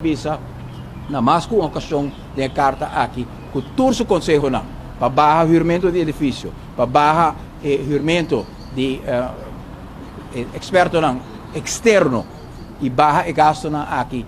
Bisa na mais com ocasião de carta aqui com todo o conselho não para barra juramento de edifício para barra juramento de experto não externo e barra e gasto não aqui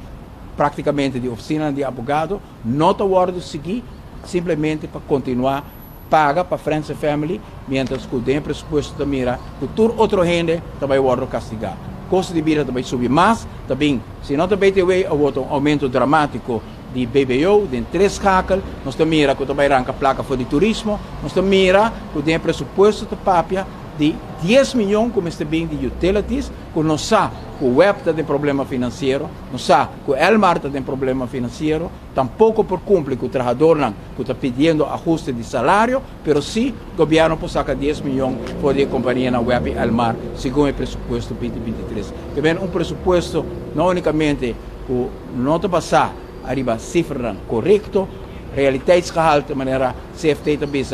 praticamente de oficina de advogado não está hora seguir simplesmente para continuar paga para friends and family mientras que o tempo presupuesto da mira que todo outro gente também vai castigar. Custo de vida também subir mais, também, se não também tem um aumento dramático de BBO, de 3 cacas, nós também mira que também arranca placa for de turismo, nós também mira que tem pressuposto de papia de 10 milhões como está bem de utilities, que nós sabe que o web tem problema financeiro, nós sabe que o Elmar tem problema financeiro, tampouco por cumprir que o trabalhador não, que está pedindo ajuste de salário, mas sim o governo pode sacar 10 milhões por a companhia na web Elmar, segundo o pressuposto 2023. Que vem pressuposto não unicamente que não está passar arriba cifra correto, realiteitsgehalte de maneira CFT também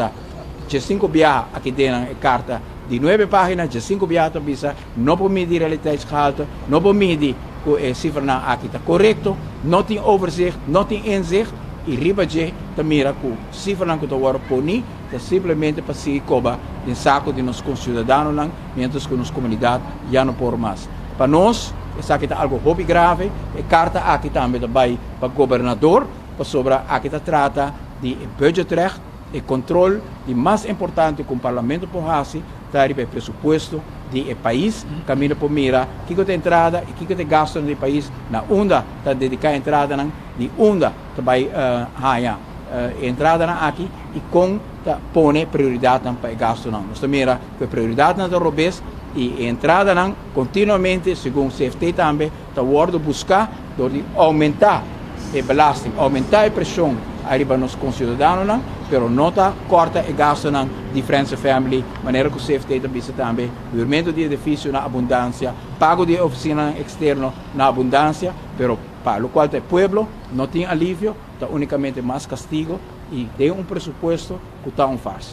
de 5 biar aqui dentro a carta de 9 páginas, de 5 biar também não pode medir realiteitsgehalte, não pode medir que a cifra aqui está correto, não tem overzicht, não tem inzicht e riba de também que a cifra que está agora poni é simplesmente para seguir coba em saco de nossos concidadãos, mientras que nossa comunidade já não pode mais. Para nós, isso aqui está algo hobby grave, a carta aqui também vai para o governador, para sobre aqui trata de budgetrecht, e controle e mais importante que o parlamento por fazer está o pressuposto do país caminho por mira que tem entrada e que tem gasto no país na onda está dedicar a entrada de onda também entrada aqui e com tá pone prioridade para gasto não nós mira que prioridade na robes e entrada continuamente segundo o CFT também está hora buscar de aumentar a belasting aumentar a pressão arriba nos concidadãos, pero não está corta e gasto de friends and family, maneira que o CFT também, juramento de edifício na abundância, pago de oficina externa na abundância, pero para o qual o pueblo não tem alívio, está unicamente mais castigo e tem pressuposto que está farsa.